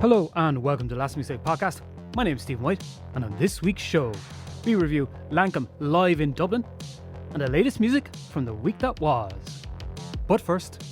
Hello and welcome to Last Mistake Podcast. My name is Stephen White, and on this week's show, we review Lankum live in Dublin and the latest music from the week that was. But first,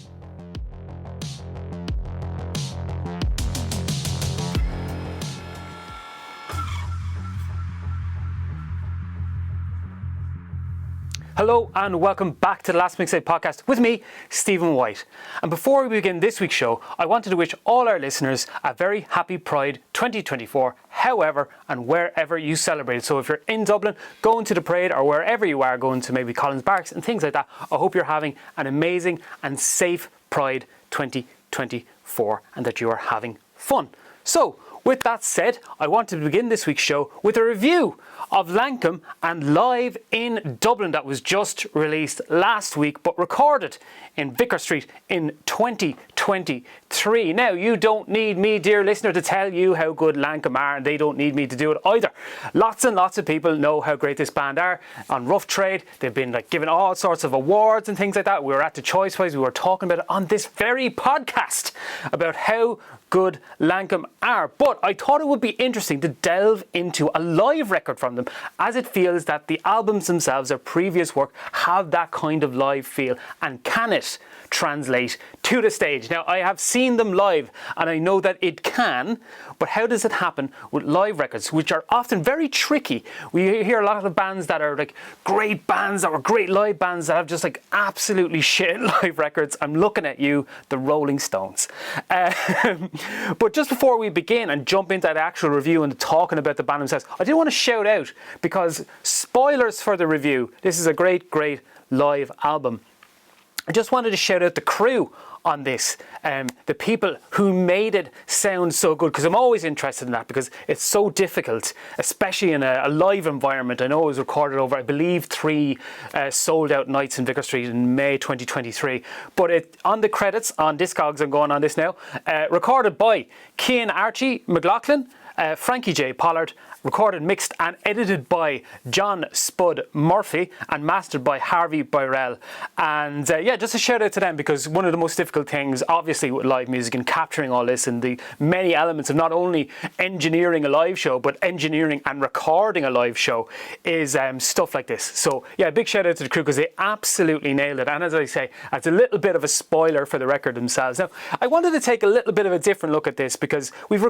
hello and welcome back to the Last Mixtape Podcast with me, Stephen White. And before we begin this week's show, I wanted to wish all our listeners a very happy Pride 2024, however and wherever you celebrate. So if you're in Dublin, going to the parade, or wherever you are, going to maybe Collins Barracks and things like that, I hope you're having an amazing and safe Pride 2024 and that you are having fun. So, with that said, I wanted to begin this week's show with a review of Lankum and Live in Dublin that was just released last week but recorded in Vicar Street in 2023. Now, you don't need me, dear listener, to tell you how good Lankum are, and they don't need me to do it either. Lots and lots of people know how great this band are. On Rough Trade, they've been given all sorts of awards and things like that. We were at the Choice Prize, we were talking about it on this very podcast about how good Lankum are. But I thought it would be interesting to delve into a live record from them, as it feels that the albums themselves, their previous work, have that kind of live feel. And can it translate to the stage? Now, I have seen them live and I know that it can, but how does it happen with live records, which are often very tricky? We hear a lot of bands that are great bands that were great live bands that have just absolutely shit live records. I'm looking at you, the Rolling Stones. But just before we begin and jump into that actual review and talking about the band themselves, I did want to shout out, because spoilers for the review, this is a great live album. I just wanted to shout out the crew on this, the people who made it sound so good, because I'm always interested in that, because it's so difficult, especially in a live environment. I know it was recorded over, I believe, 3 sold out nights in Vicar Street in May 2023, but on the credits on Discogs, I'm going on this now, recorded by Cian Archie McLaughlin, Frankie J. Pollard, recorded, mixed and edited by John Spud Murphy, and mastered by Harvey Byrell. And just a shout out to them, because one of the most difficult things obviously with live music and capturing all this and the many elements of not only engineering a live show but engineering and recording a live show is stuff like this. So yeah, big shout out to the crew, because they absolutely nailed it. And as I say, it's a little bit of a spoiler for the record themselves. Now, I wanted to take a little bit of a different look at this, because we've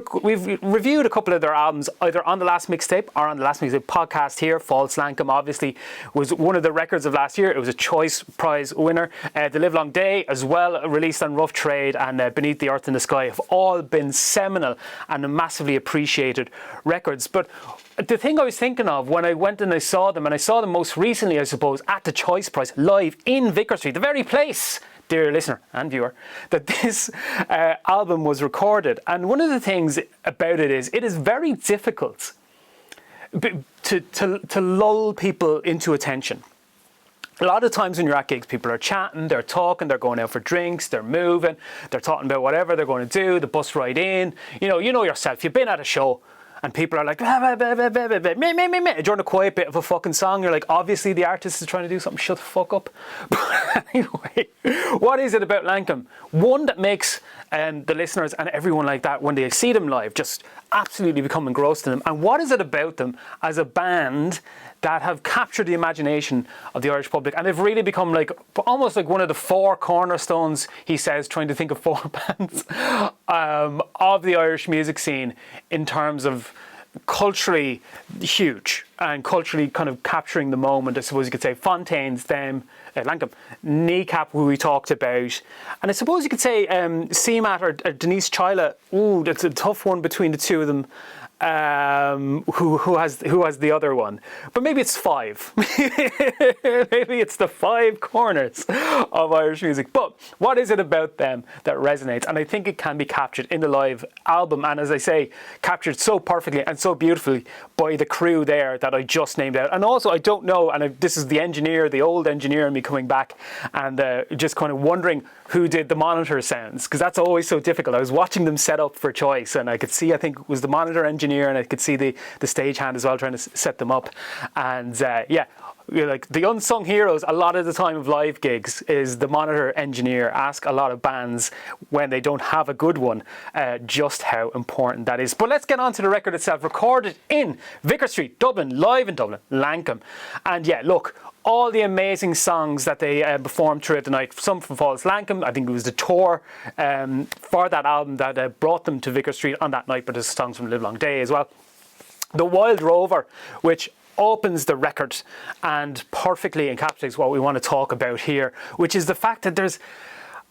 reviewed a couple of their albums either on the Last Mixtape or on the Last Mixtape podcast here. False Lankum obviously was one of the records of last year. It was a Choice Prize winner. The Livelong Day as well, released on Rough Trade, and Beneath the Earth and the Sky have all been seminal and massively appreciated records. But the thing I was thinking of when I went and I saw them most recently, I suppose, at the Choice Prize live in Vicar Street, the very place, dear listener and viewer, that this album was recorded. And one of the things about it is very difficult to lull people into attention. A lot of times when you're at gigs, people are chatting, they're talking, they're going out for drinks, they're moving, they're talking about whatever they're going to do, the bus ride in. You know yourself, you've been at a show and people are like, blah, blah, blah, blah, blah, blah, meh, meh, meh, meh. During a quiet bit of a fucking song, you're like, obviously the artist is trying to do something, shut the fuck up. But anyway, what is it about Lankum? One that makes the listeners and everyone like that, when they see them live, just absolutely become engrossed in them? And what is it about them as a band that have captured the imagination of the Irish public, and they've really become almost like one of the 4 cornerstones, he says, trying to think of 4 bands of the Irish music scene in terms of culturally huge and culturally kind of capturing the moment. I suppose you could say Fontaine's, them, Lankum, Kneecap, who we talked about, and I suppose you could say CMAT or Denise Chyla. Ooh, that's a tough one between the two of them. Who has the other one? But maybe it's 5. Maybe it's the 5 corners of Irish music. But what is it about them that resonates? And I think it can be captured in the live album, and as I say, captured so perfectly and so beautifully by the crew there that I just named out. And also, I don't know, and this is the old engineer in me coming back, and just kind of wondering who did the monitor sounds, because that's always so difficult. I was watching them set up for Choice, and I could see, I think it was the monitor engineer, and I could see the stagehand as well trying to set them up. And like the unsung heroes a lot of the time of live gigs is the monitor engineer. Ask a lot of bands when they don't have a good one just how important that is. But let's get on to the record itself. Recorded in Vicar Street, Dublin, live in Dublin, Lankum. And yeah, look, all the amazing songs that they performed throughout the night. Some from Falls Lankum. I think it was the tour for that album that brought them to Vicar Street on that night, but there's songs from Live Long Day as well. The Wild Rover, which opens the record and perfectly encapsulates what we want to talk about here, which is the fact that there's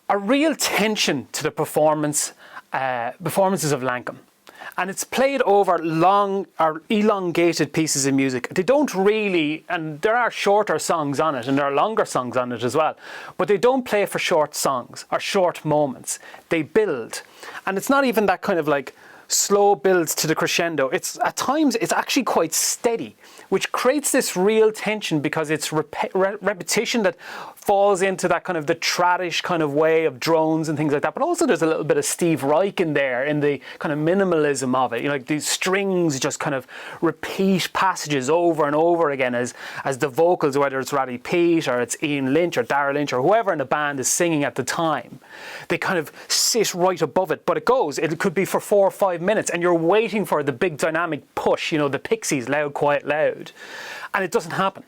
a real tension to the performances of Lankum. And it's played over long or elongated pieces of music. They don't really, and there are shorter songs on it and there are longer songs on it as well, but they don't play for short songs or short moments. They build. And it's not even that kind of like slow builds to the crescendo. It's at times it's actually quite steady, which creates this real tension because it's repetition that falls into that kind of the tradish kind of way of drones and things like that. But also there's a little bit of Steve Reich in there in the kind of minimalism of it. You know, like these strings just kind of repeat passages over and over again as the vocals, whether it's Roddy Peete or it's Ian Lynch or Dara Lynch or whoever in the band is singing at the time. They kind of sit right above it, but it could be for 4 or 5 minutes and you're waiting for the big dynamic push, you know, the Pixies, Loud, Quiet, Loud. And it doesn't happen.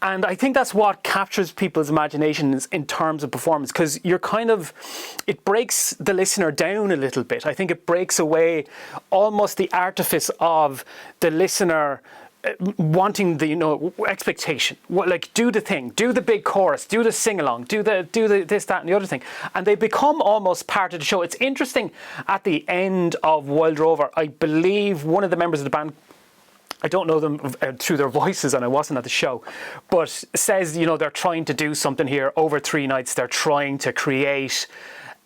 And I think that's what captures people's imaginations in terms of performance, because it breaks the listener down a little bit. I think it breaks away almost the artifice of the listener wanting the, you know, expectation. Like, do the thing, do the big chorus, do the sing along, do the this, that, and the other thing, and they become almost part of the show. It's interesting. At the end of Wild Rover, I believe one of the members of the band, I don't know them through their voices and I wasn't at the show, but says, you know, they're trying to do something here over 3 nights. They're trying to create,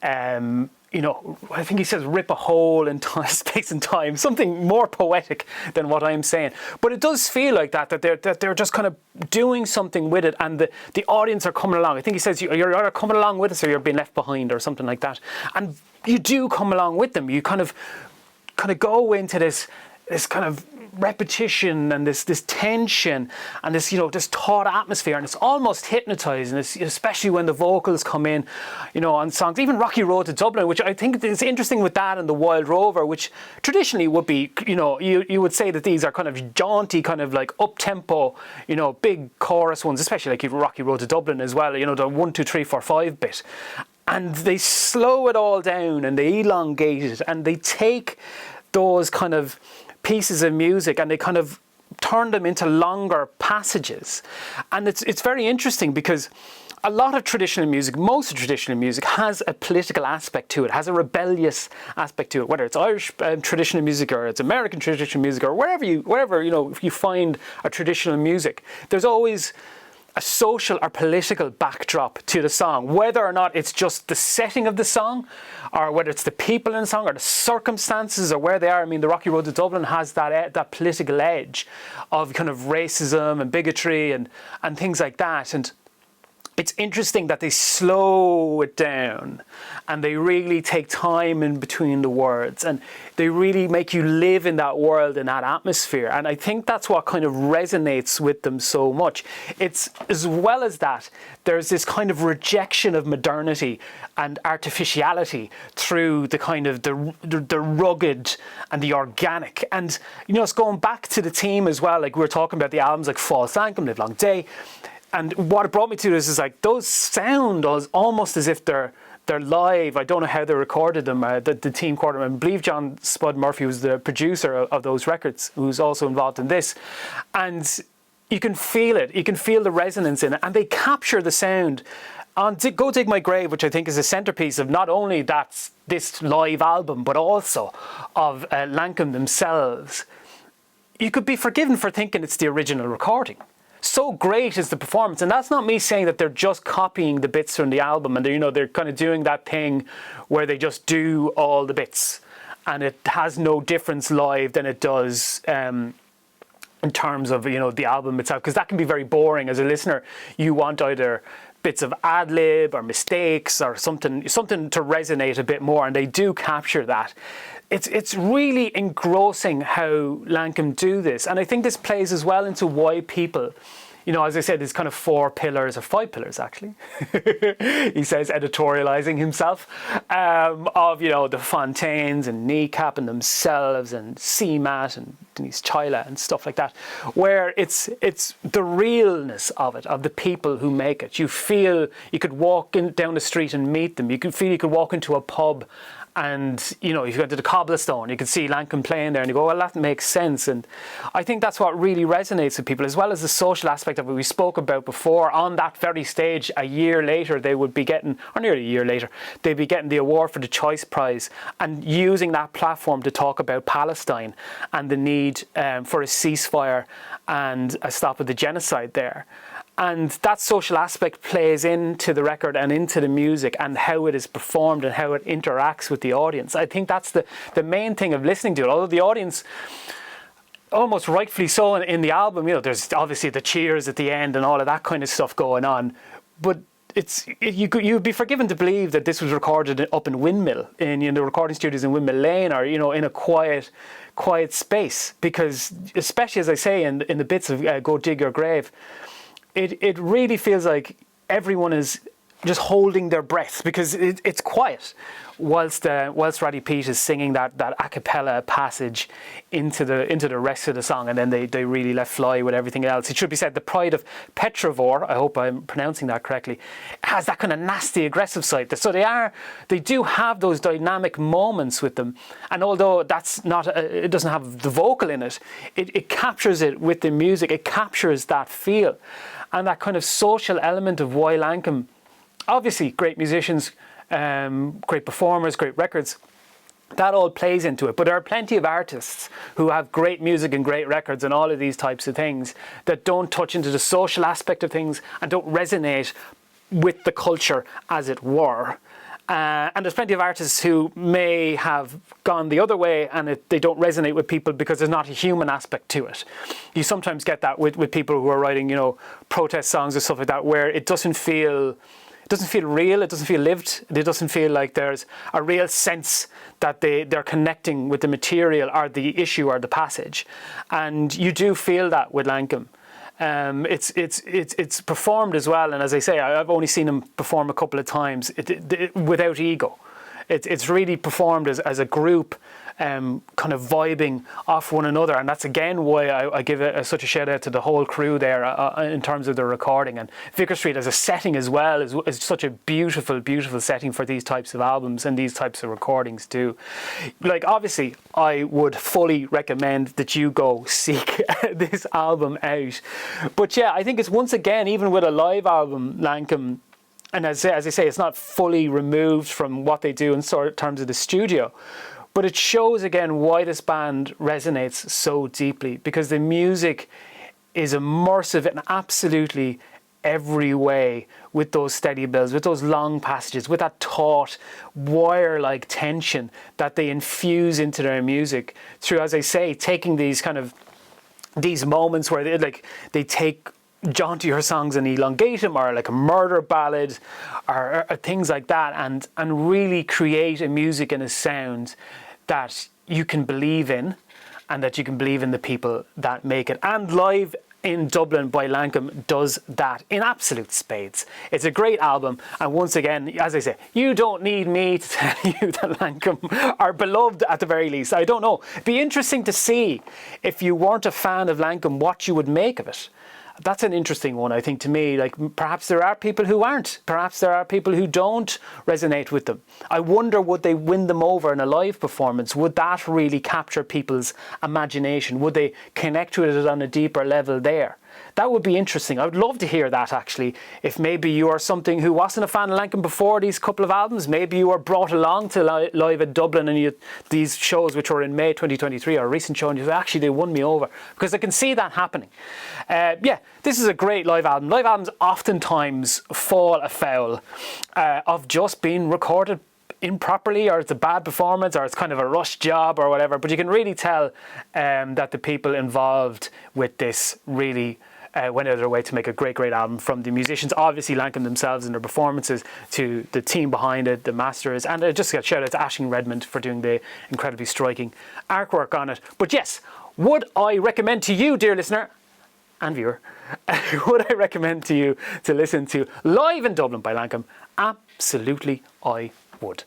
you know, I think he says rip a hole in space and time, something more poetic than what I'm saying. But it does feel like that they're just kind of doing something with it, and the audience are coming along. I think he says you're either coming along with us or you're being left behind or something like that. And you do come along with them. You kind of go into this kind of repetition and this tension and this, you know, this taut atmosphere, and it's almost hypnotizing, especially when the vocals come in, you know, on songs, even Rocky Road to Dublin, which I think is interesting with that, and the Wild Rover, which traditionally would be, you know, you would say that these are kind of jaunty, kind of like up-tempo, you know, big chorus ones, especially like Rocky Road to Dublin as well, you know, the 1, 2, 3, 4, 5 bit. And they slow it all down and they elongate it and they take those kind of pieces of music and they kind of turn them into longer passages. And it's very interesting because a lot of traditional music, most of traditional music, has a political aspect to it, has a rebellious aspect to it, whether it's Irish traditional music or it's American traditional music or wherever you know, if you find a traditional music, there's always a social or political backdrop to the song, whether or not it's just the setting of the song or whether it's the people in the song or the circumstances or where they are. I mean, the Rocky Road to Dublin has that political edge of kind of racism and bigotry and things like that. And it's interesting that they slow it down and they really take time in between the words and they really make you live in that world, in that atmosphere. And I think that's what kind of resonates with them so much. It's, as well as that, there's this kind of rejection of modernity and artificiality through the kind of the rugged and the organic. And, you know, it's going back to the theme as well. Like we were talking about the albums like Falls Lankum, Live Long Day. And what it brought me to is like those sound almost as if they're live. I don't know how they recorded them. The team recorded them. I believe John Spud Murphy was the producer of those records, who's also involved in this. And you can feel it. You can feel the resonance in it. And they capture the sound on Go Dig My Grave, which I think is a centerpiece of not only this live album, but also of Lankum themselves. You could be forgiven for thinking it's the original recording. So great is the performance, and that's not me saying that they're just copying the bits from the album and they're kind of doing that thing where they just do all the bits and it has no difference live than it does in terms of, you know, the album itself, because that can be very boring as a listener. You want either bits of ad-lib or mistakes or something to resonate a bit more, and they do capture that. It's really engrossing how Lankum do this, and I think this plays as well into why people, as I said, there's kind of 4 pillars, or 5 pillars actually, he says, editorializing himself, of, the Fontaines and Kneecap and themselves and CMAT and Denise Chyla and stuff like that, where it's the realness of it, of the people who make it. You feel you could walk down the street and meet them. You could feel you could walk into a pub and, if you go to the Cobblestone, you can see Lankum playing there and you go, well, that makes sense. And I think that's what really resonates with people, as well as the social aspect of it we spoke about before. On that very stage, a year later, they would be getting, or nearly a year later, they'd be getting the award for the Choice Prize and using that platform to talk about Palestine and the need for a ceasefire and a stop of the genocide there. And that social aspect plays into the record and into the music and how it is performed and how it interacts with the audience. I think that's the main thing of listening to it. Although the audience, almost rightfully so in the album, there's obviously the cheers at the end and all of that kind of stuff going on. But you'd be forgiven to believe that this was recorded up in Windmill, in the recording studios in Windmill Lane, or in a quiet space. Because especially, as I say, in the bits of Go Dig Your Grave, it really feels like everyone is just holding their breath, because it's quiet whilst Roddy Peete is singing that a cappella passage into the rest of the song, and then they really let fly with everything else. It should be said, the Pride of Petrovor, I hope I'm pronouncing that correctly, has that kind of nasty aggressive side. So they do have those dynamic moments with them, and although that's not it doesn't have the vocal in it, it captures it with the music. It captures that feel and that kind of social element of why Lankum, obviously great musicians, great performers, great records, that all plays into it. But there are plenty of artists who have great music and great records and all of these types of things that don't touch into the social aspect of things and don't resonate with the culture, as it were. And there's plenty of artists who may have gone the other way and they don't resonate with people because there's not a human aspect to it. You sometimes get that with people who are writing, protest songs or stuff like that, where it doesn't feel real, it doesn't feel lived, it doesn't feel like there's a real sense that they're connecting with the material or the issue or the passage. And you do feel that with Lankum. It's performed as well, and as I say, I've only seen him perform a couple of times without ego. It's really performed as a group, kind of vibing off one another, and that's again why I give such a shout out to the whole crew there in terms of the recording. And Vicar Street as a setting as well is such a beautiful setting for these types of albums and these types of recordings too. Like, obviously I would fully recommend that you go seek this album out. But yeah, I think it's, once again, even with a live album, Lankum, and as I say, it's not fully removed from what they do in terms of the studio, but it shows again why this band resonates so deeply, because the music is immersive in absolutely every way, with those steady builds, with those long passages, with that taut, wire-like tension that they infuse into their music through, as I say, taking these moments where they take jauntier songs and elongate them, or like a murder ballad or things like that, and really create a music and a sound that you can believe in, and that you can believe in the people that make it. And Live in Dublin by Lankum does that in absolute spades. It's a great album, and once again, as I say, you don't need me to tell you that Lankum are beloved at the very least. I don't know. It'd be interesting to see, if you weren't a fan of Lankum, what you would make of it. That's an interesting one, I think, to me. Like, perhaps there are people who aren't. Perhaps there are people who don't resonate with them. I wonder, would they win them over in a live performance? Would that really capture people's imagination? Would they connect with it on a deeper level there? That would be interesting. I would love to hear that, actually. If maybe you are something who wasn't a fan of Lankum before these couple of albums, maybe you were brought along to Live at Dublin and these shows, which were in May 2023, or a recent show, and you say, actually, they won me over. Because I can see that happening. Yeah, this is a great live album. Live albums oftentimes fall afoul of just being recorded improperly, or it's a bad performance, or it's kind of a rush job or whatever. But you can really tell that the people involved with this really went out of their way to make a great album, from the musicians, obviously Lankum themselves and their performances, to the team behind it, the masters, and just a shout out to Aisling Redmond for doing the incredibly striking artwork on it. But yes, would I recommend to you, dear listener, and viewer, would I recommend to you to listen to Live in Dublin by Lankum? Absolutely, I would.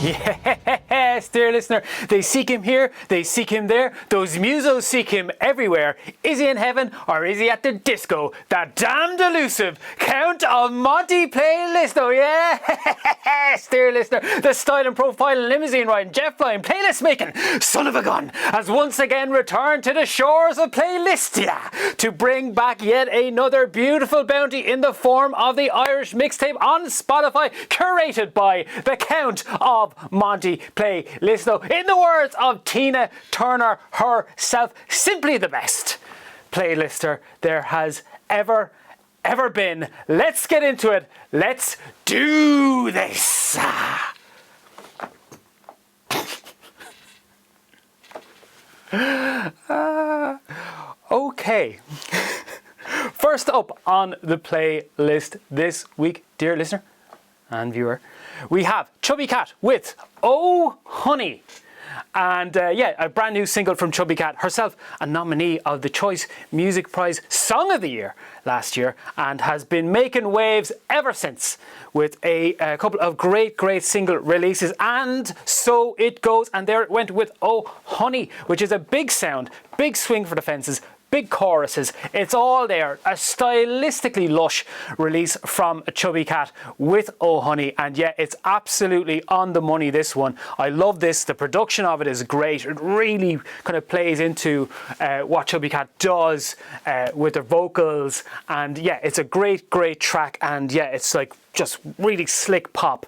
Yes, dear listener, they seek him here, they seek him there, those musos seek him everywhere. Is he in heaven or is he at the disco? That damned elusive Count of Monte playlist, oh yes, dear listener, the style and profile and limousine riding, jet flying, playlist making son of a gun has once again returned to the shores of Playlistia to bring back yet another beautiful bounty in the form of the Irish mixtape on Spotify, curated by the Count of Monte playlist. Though, in the words of Tina Turner herself, simply the best playlister there has ever been. Let's get into it. Let's do this. Okay. First up on the playlist this week, dear listener and viewer, we have Chubby Cat with Oh Honey. And a brand new single from Chubby Cat herself, a nominee of the Choice Music Prize Song of the Year last year, and has been making waves ever since with a couple of great single releases. And so it goes, and there it went with Oh Honey, which is a big sound, big swing for the fences, big choruses. It's all there. A stylistically lush release from Chubby Cat with Oh Honey. And yeah, it's absolutely on the money, this one. I love this. The production of it is great. It really kind of plays into what Chubby Cat does with the vocals. And yeah, it's a great track. And yeah, it's like just really slick pop,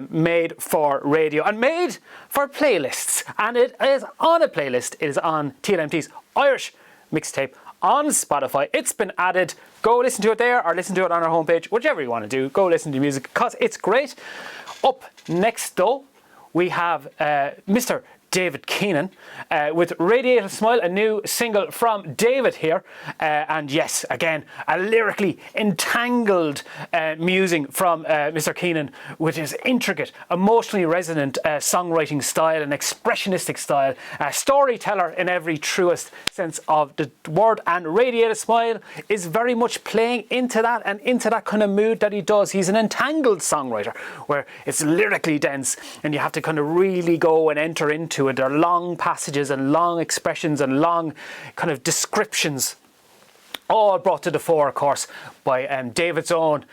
made for radio and made for playlists. And it is on a playlist. It is on TLMT's Irish mixtape on Spotify. It's been added. Go listen to it there or listen to it on our homepage, whichever you want to do. Go listen to music because it's great. Up next though, we have Mr. David Keenan with Radiate a Smile, a new single from David here. And yes, again, a lyrically entangled musing from Mr. Keenan with his intricate, emotionally resonant songwriting style and expressionistic style. Storyteller in every truest sense of the word. And Radiate a Smile is very much playing into that and into that kind of mood that he does. He's an entangled songwriter where it's lyrically dense and you have to kind of really go and enter into it. There are long passages and long expressions and long kind of descriptions, all brought to the fore, of course, by David's own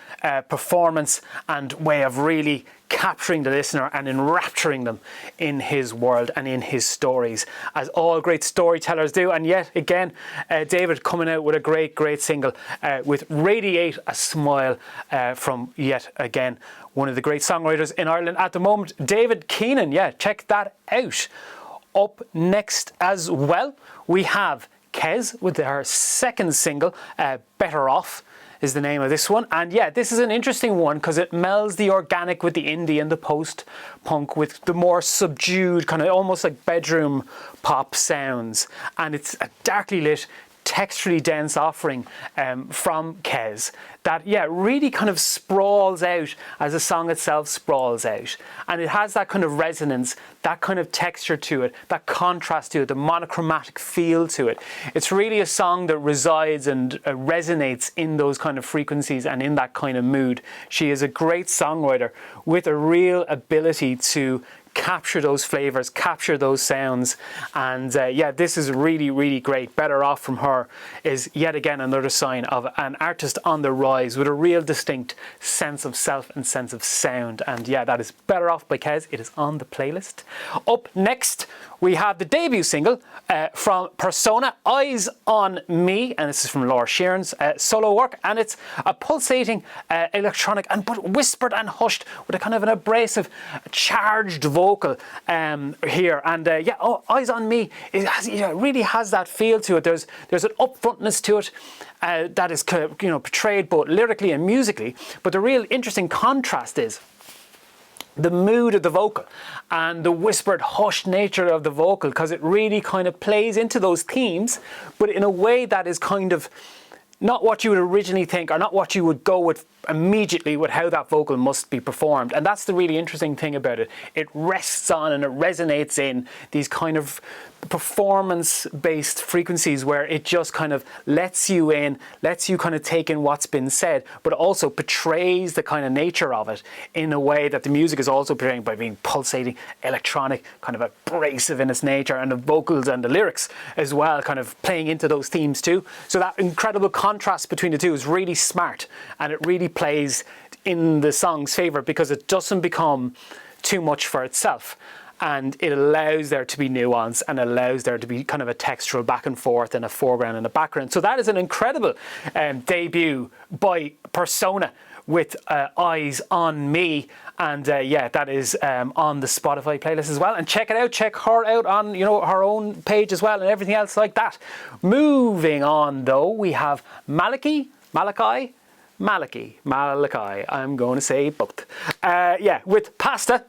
performance and way of really capturing the listener and enrapturing them in his world and in his stories, as all great storytellers do. And yet again, David coming out with a great single with Radiate a Smile from yet again one of the great songwriters in Ireland at the moment, David Keenan. Yeah, check that out. Up next as well, we have Kez with her second single, Better Off is the name of this one. And yeah, this is an interesting one because it melds the organic with the indie and the post-punk with the more subdued, kind of almost like bedroom pop sounds. And it's a darkly lit, texturally dense offering from Kez that, yeah, really kind of sprawls out as the song itself sprawls out. And it has that kind of resonance, that kind of texture to it, that contrast to it, the monochromatic feel to it. It's really a song that resides and resonates in those kind of frequencies and in that kind of mood. She is a great songwriter with a real ability to capture those flavors, capture those sounds. And yeah, this is really great. Better Off from her is yet again another sign of an artist on the rise with a real distinct sense of self and sense of sound. And yeah, that is Better Off by Kez. It is on the playlist. Up next, we have the debut single from Persona, Eyes on Me, and this is from Laura Sheeran's solo work, and it's a pulsating electronic and but whispered and hushed with a kind of an abrasive, charged vocal here. And yeah, Eyes on Me, it really has that feel to it. There's an upfrontness to it that is portrayed both lyrically and musically, but the real interesting contrast is the mood of the vocal and the whispered, hushed nature of the vocal, because it really kind of plays into those themes, but in a way that is kind of not what you would originally think, or not what you would go with immediately with how that vocal must be performed. And that's the really interesting thing about it. It rests on and it resonates in these kind of performance-based frequencies where it just kind of lets you in, lets you kind of take in what's been said, but also portrays the kind of nature of it in a way that the music is also portraying by being pulsating, electronic, kind of abrasive in its nature, and the vocals and the lyrics as well kind of playing into those themes too. So that incredible contrast between the two is really smart, and it really plays in the song's favour because it doesn't become too much for itself. And it allows there to be nuance and allows there to be kind of a textural back and forth and a foreground and a background. So that is an incredible debut by Persona with Eyes on Me. And yeah, that is on the Spotify playlist as well. And check it out. Check her out on, you know, her own page as well and everything else like that. Moving on, though, we have Malachi. I'm going to say both. Yeah, with Pasta.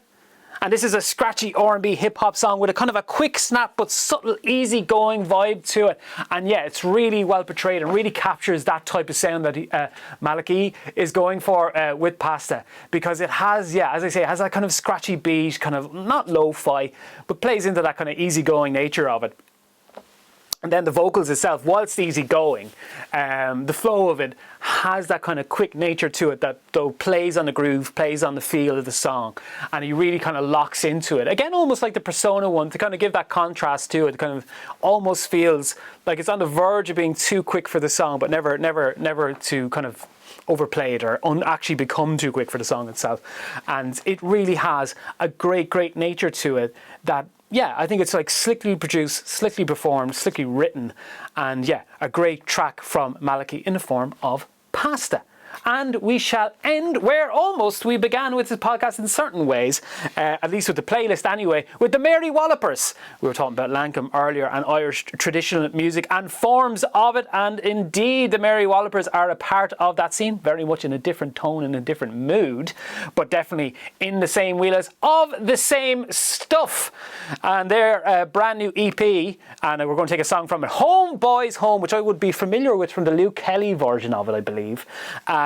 And this is a scratchy R&B hip-hop song with a kind of a quick snap but subtle, easy-going vibe to it. And yeah, it's really well portrayed and really captures that type of sound that Malachi is going for with Pasta. Because it has, yeah, as I say, it has that kind of scratchy beat, kind of not lo-fi, but plays into that kind of easygoing nature of it. And then the vocals itself, whilst easygoing, the flow of it has that kind of quick nature to it that though plays on the groove, plays on the feel of the song, and he really kind of locks into it. Again, almost like the Persona one, to kind of give that contrast to it. It kind of almost feels like it's on the verge of being too quick for the song, but never to kind of overplay it or actually become too quick for the song itself. And it really has a great nature to it that, yeah, I think it's like slickly produced, slickly performed, slickly written, and yeah, a great track from Malachi in the form of Pasta. And we shall end where almost we began with this podcast in certain ways, at least with the playlist anyway, with the Mary Wallopers. We were talking about Lankum earlier and Irish traditional music and forms of it, and indeed the Mary Wallopers are a part of that scene, very much in a different tone and a different mood, but definitely in the same wheelhouse of the same stuff. And their brand new EP, and we're going to take a song from it, Home Boys Home, which I would be familiar with from the Luke Kelly version of it, I believe.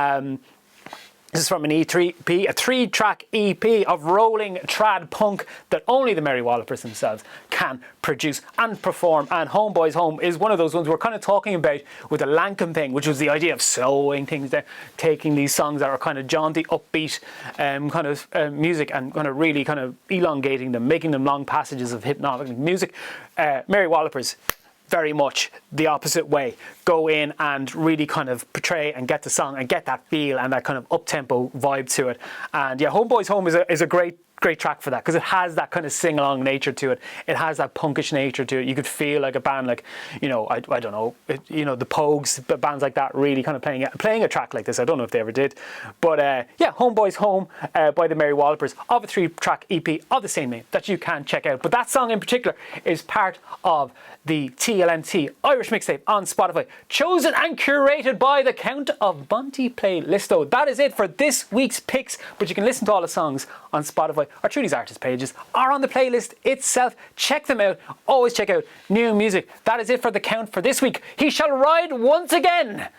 This is from an EP, a 3-track EP of rolling trad punk that only the Mary Wallopers themselves can produce and perform. And Home Boys Home is one of those ones we're kind of talking about with the Lankum thing, which was the idea of slowing things down, taking these songs that are kind of jaunty, upbeat kind of music and kind of really kind of elongating them, making them long passages of hypnotic music. Mary Wallopers, very much the opposite way. Go in and really kind of portray and get the song and get that feel and that kind of up-tempo vibe to it. And yeah, Home Boys Home is a great track for that because it has that kind of sing-along nature to it. It has that punkish nature to it. You could feel like a band like, you know, I don't know, the Pogues, bands like that really kind of playing a track like this. I don't know if they ever did. But yeah, Home Boys Home by the Mary Wallopers, of a 3-track EP of the same name that you can check out. But that song in particular is part of the TLNT Irish Mixtape on Spotify, chosen and curated by the Count of Monte playlisto. That is it for this week's picks, but you can listen to all the songs on Spotify or through these artist pages or on the playlist itself. Check them out. Always check out new music. That is it for the Count for this week. He shall ride once again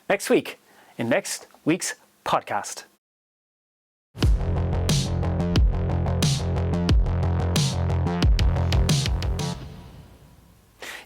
next week in next week's podcast.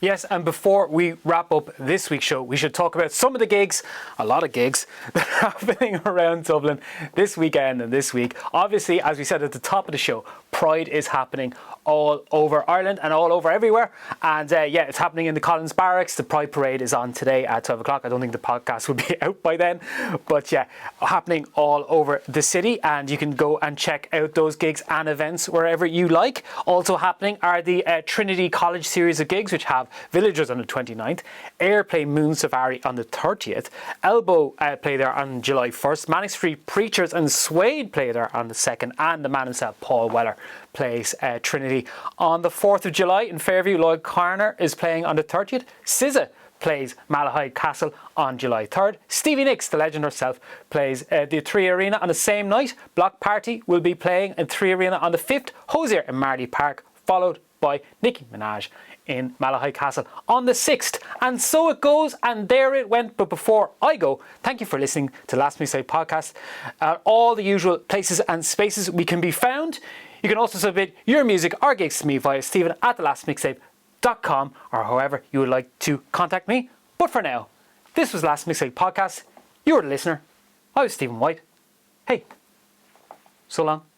Yes, and before we wrap up this week's show, we should talk about some of the gigs, a lot of gigs, that are happening around Dublin this weekend and this week. Obviously, as we said at the top of the show, Pride is happening all over Ireland and all over everywhere. And yeah, it's happening in the Collins Barracks. The Pride Parade is on today at 12 o'clock. I don't think the podcast will be out by then. But yeah, happening all over the city. And you can go and check out those gigs and events wherever you like. Also happening are the Trinity College series of gigs, which have Villagers on the 29th, Airplay Moon Safari on the 30th, Elbow play there on July 1st, Manic Street Preachers and Suede play there on the 2nd, and the man himself, Paul Weller, plays Trinity on the 4th of July in Fairview. Lloyd Carner is playing on the 30th. SZA plays Malahide Castle on July 3rd. Stevie Nicks, the legend herself, plays the 3 Arena on the same night. Block Party will be playing in 3 Arena on the 5th. Hosier in Marley Park, followed by Nicki Minaj in Malahide Castle on the 6th. And so it goes, and there it went. But before I go, thank you for listening to Last Mixtape Podcast. All the usual places and spaces we can be found. You can also submit your music or gigs to me via stephen@thelastmixtape.com or however you would like to contact me. But for now, this was Last Mixtape Podcast. You were the listener. I was Stephen White. Hey, so long.